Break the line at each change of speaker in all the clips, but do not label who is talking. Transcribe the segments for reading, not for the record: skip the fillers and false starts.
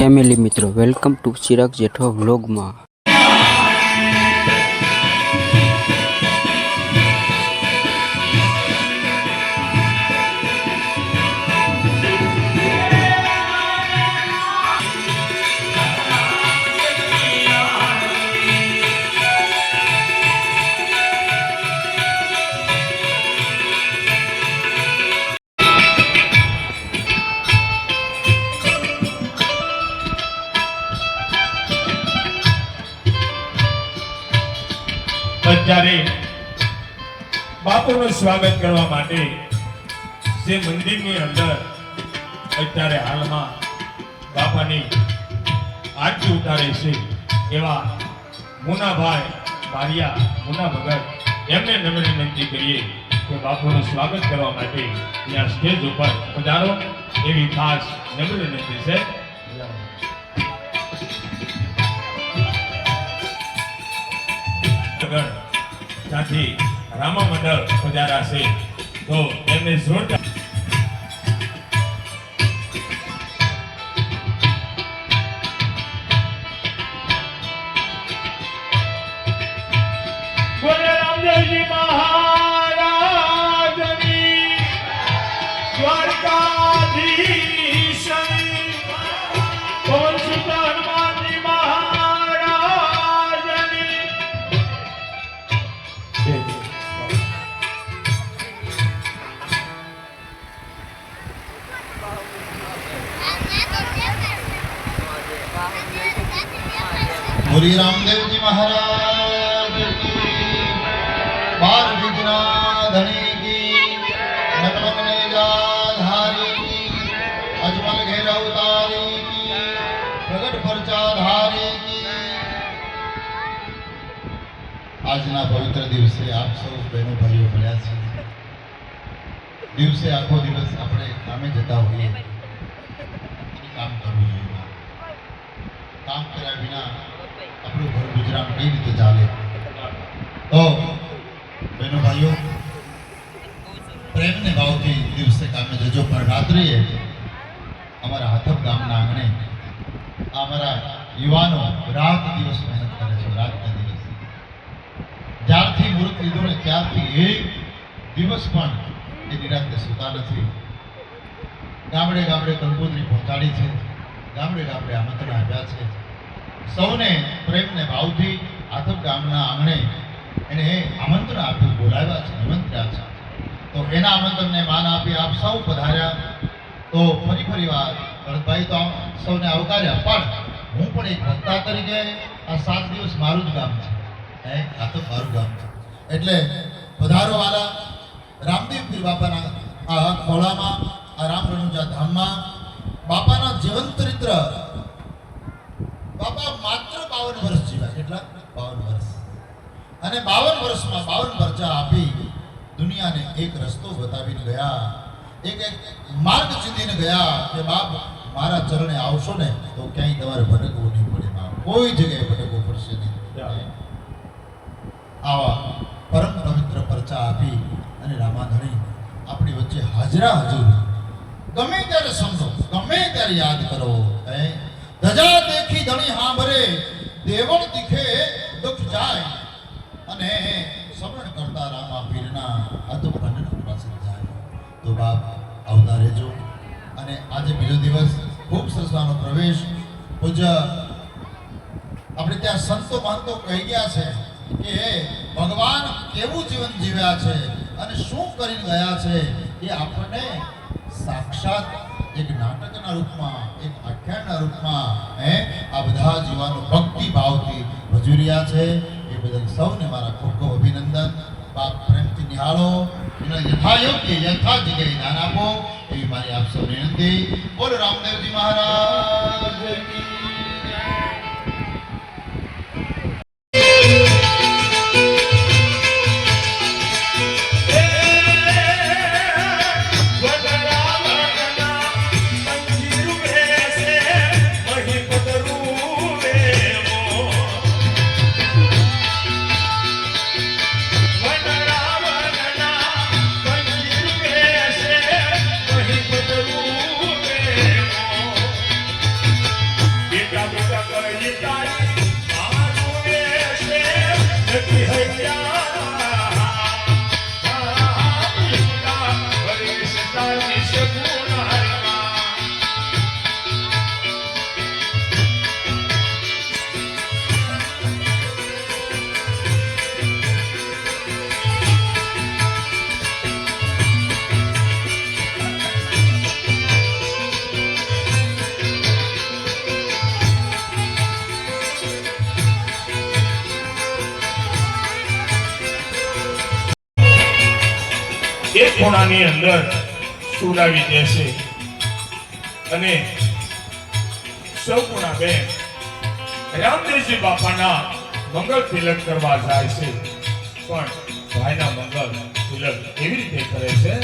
Family મિત્રો, welcome to Chirag Jethwa વ્લોગમાં।
અત્યારે બાપુનું સ્વાગત કરવા માટે જે મંદિરની અંદર અત્યારે હાલમાં બાપાની આરતી ઉતારે છે એવા મુનાભાઈ બારિયા મુના ભગત એમને નમ્ર વિનંતી કરીએ કે બાપુનું સ્વાગત કરવા માટે ત્યાં સ્ટેજ ઉપર પધારો એવી ખાસ નમ્ર વિનંતી છે। ત્યાંથી રામા મંડળ પધાર્યા છે તો એમને જોરદાર બોલે રામદેવજી મહારાજની દ્વારકાધીશ પવન સુત હનુમાનજી
बोली रामदेव जी महाराज की, बार विघ्ना धनी की, नकल नेजाधारी की, अजमल घेरा उतारी की, प्रगट परचाधारी की। આજના પવિત્ર દિવસે આપ સૌ બહેનો ભાઈઓ મળ્યા છે। દિવસે આખો દિવસ આપણે કામે જતા હોઈએ, કામ કરવું જોઈએ। કામ કર્યા વિના આપણું ઘર ગુજરાન કઈ રીતે ચાલે? તો બહેનો ભાઈઓ, પ્રેમને ભાવથી દિવસે કામે જજો, પણ રાત્રિએ અમારા હાથપ ગામના આંગણે અમારા યુવાનો રાત દિવસ મહેનત કરે છે। રાતના દિવસ જ્યારથી મુહૂર્ત લીધું ને ત્યારથી એક દિવસ પણ એ નિરાંતે સૂતા નથી। ગામડે ગામડે કંકોત્રી પહોંચાડી છે, ગામડે ગામડે આમંત્રણ આપ્યા છે। સૌને પ્રેમને ભાવથી આથપ ગામના આંગણે એને આમંત્રણ આપ્યું, બોલાવ્યા છે, નિમંત્ર્યા છે। તો એના આમંત્રણને માન આપી આપ સૌ પધાર્યા। તો ફરી વાર ભરતભાઈ તો સૌને આવકાર્યા, પણ હું પણ એક વક્તા તરીકે આ 7 દિવસ મારું જ ગામ છે, આથપ મારું ગામ છે, એટલે પધારો વાલા। રામદેવ પીર બાપાના આ ખોળામાં, આ રામ રણુજા ધામમાં બાપાના જીવન ચરિત્ર। બાપા માત્ર 52 વર્ષ જીવ્યા। કેટલા? 52 વર્ષ। અને 52 વર્ષમાં 52 પરચા આપી દુનિયાને એક રસ્તો બતાવીને ગયા, એક માર્ગ ચીંધીને ગયા કે બાપ મારા ચરણે આવશો ને તો ક્યાંય તમારે ભટકવું નહીં પડે, બાપ કોઈ જગ્યાએ ભટકવું પડશે નહીં। આવા પરમ પવિત્ર પરચા આપી અને રામાધણી આપણી વચ્ચે હાજરા હજુર। ગમે ત્યારે સમજો, ગમે ત્યારે યાદ કરો। ધજા દેખી ધણી હાંભરે, દેવળ દીખે દુઃખ જાય, અને સમરણ કરતા રામા પીરના અદભુત ભજન પ્રસિદ્ધ જાય। તો બાપ આવતા રહેજો। અને આજે બીજો દિવસ ખૂબ સરસવાનો પ્રવેશ। પૂજ્ય આપણે ત્યાં સંતો મહંતો કહી ગયા છે કે ભગવાન કેવું જીવન જીવ્યા છે અને શું કરીને ગયા છે એ આપણને સાક્ષાત એક નાટકના રૂપમાં, એક આખ્યાનના રૂપમાં આ બધા જીવાનો ભક્તિ ભાવથી ભજવી રહ્યા છે। એ બદલ સૌને મારા ખૂબ ખૂબ અભિનંદન। બાપ પ્રેમથી નિહાળો, એના યથાયોગ્ય યથા જગ્યાએ દાન આપો એવી મારી આપ સૌ વિનંતી। બોલો રામદેવજી મહારાજ કી।
એ તારી આંખોને છે નથી હૈયા હરીશ તારી સગુણારીમાં એક ખૂણાની અંદર સુડાવી દેશે અને સૌ ખૂણા બેન રામદેવજી બાપાના મંગળ તિલક કરવા જાય છે પણ ભાઈના મંગળ તિલક એવી રીતે કરે છે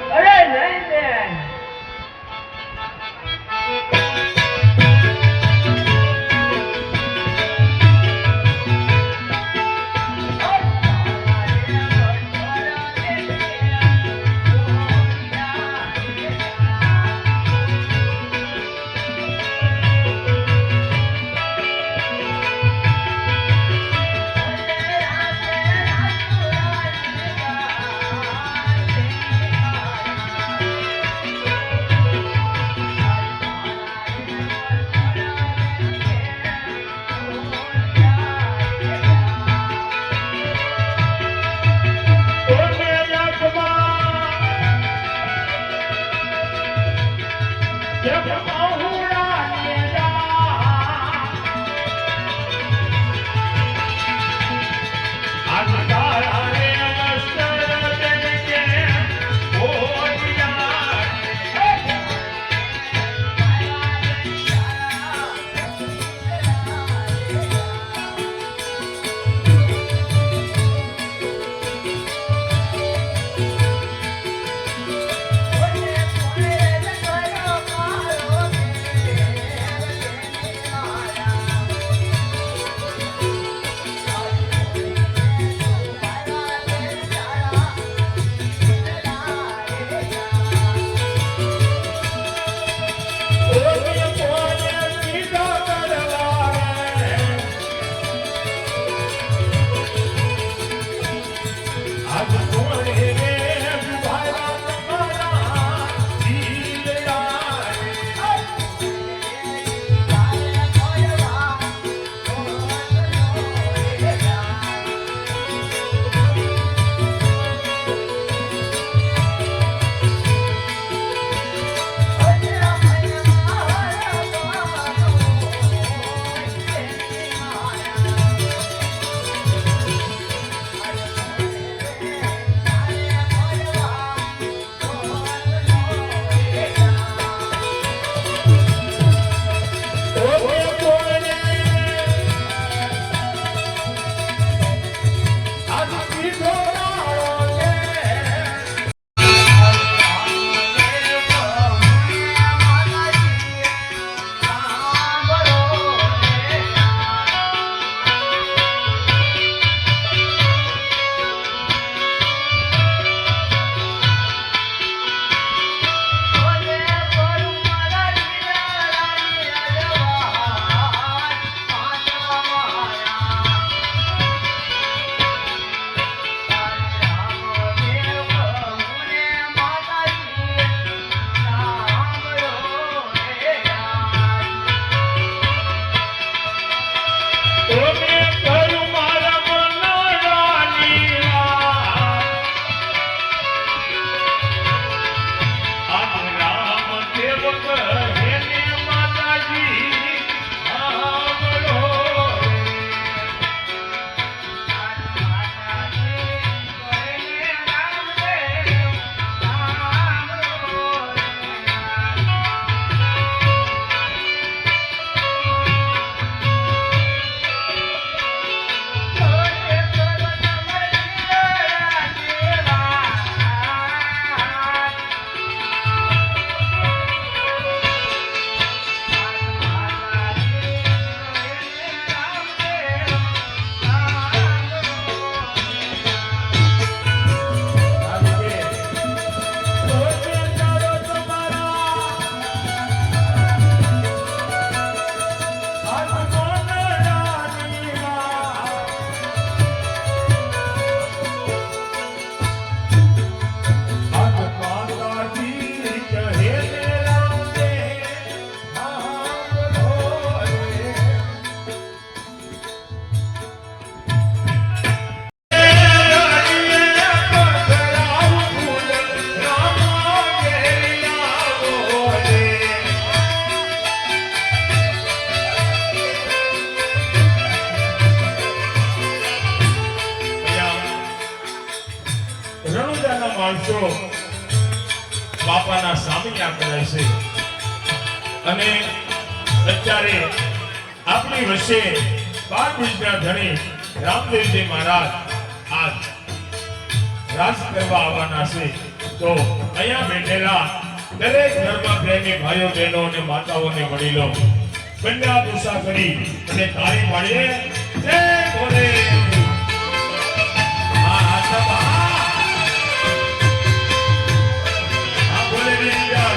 અરે નહીં બેન
બાપાના સામૈયા કરે છે અને અત્યારે આપણી વચ્ચે 12 બીજના ધણી રામદેવજી મહારાજ આજ રાજ કરવા આવવાના છે. તો અહીંયા બેઠેલા દરેક ધર્મ પ્રેમી ભાઈઓ બહેનો અને માતાઓ અને વડીલો બંને પૂછા કરી અને તાળી પાડીએ જય ભોલે. હા હા સભા હા ભોલે વિંદર.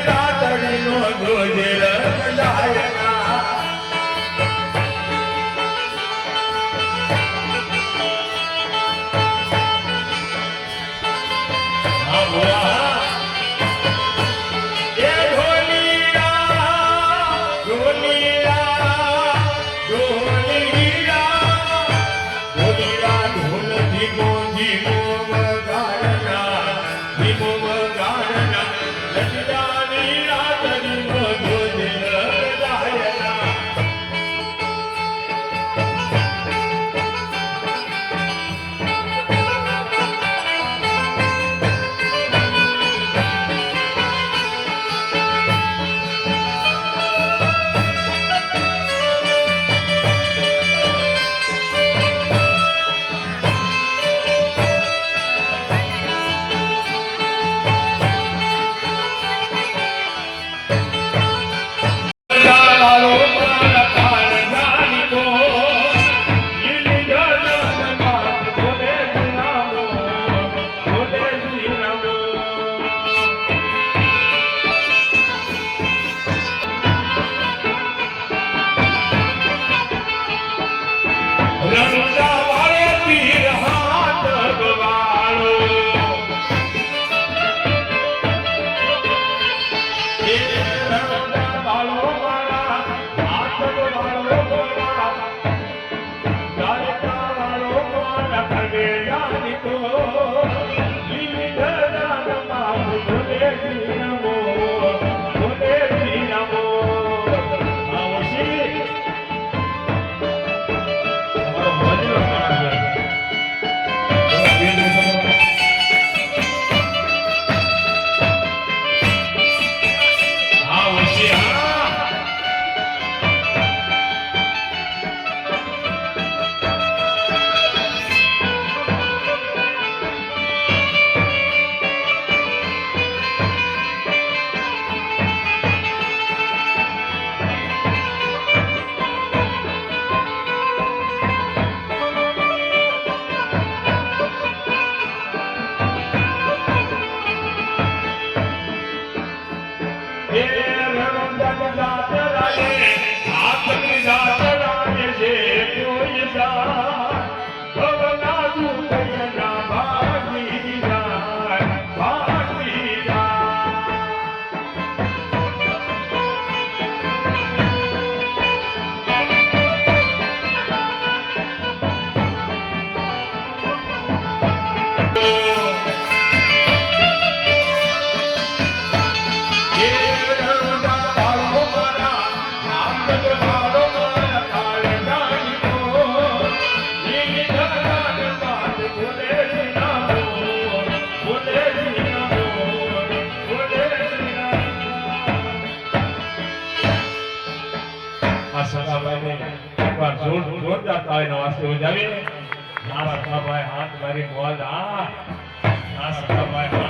રાતડીનો જોજે રંગાયના. હા બોલા. એ ઢોલીરા, ઢોલીરા, ઢોલીરા, ઢોલીરા ઢોલ ધીમો ધીમો વગાડના, ધીમો વગાડના. લજડાની રાતડીનો જોજે રંગાયના. લાલો મારા કાળજાની કો, લીલી ગગન માત બોલે જીરામો, બોલે જીરામો. રણુજા વાળો તીર હાથ વાળો, એ રણુજા વાળો મારા હાથ વાળો મારા, દ્વારકા વાળો મારા કનેજાની કો, લીલી ગગન માત બોલે જીરામો, બોલે જીરામો. આવો શ્રી તમારો મોજલો માણસ હા ઓછી હા. એ રણુજાની જાત રાગે, હાથની જાત રાગે છે કોઈ જાત. ભવના દુઃખયના ભાગી જાય, ભાગી જાય. એ રણુજા વાળો મારા હાથ વાળો મારા કાળજાની કો, લીલી ગગન માત બોલે જીરામો, બોલે જીરામો, બોલે જીરામો. આ સગાભાઈને એકવાર જોરદાર તાળીનો વાસ્તે ઉજાવીને મારા સગાભાઈ હાથ મારી મોજ. આ સગાભાઈ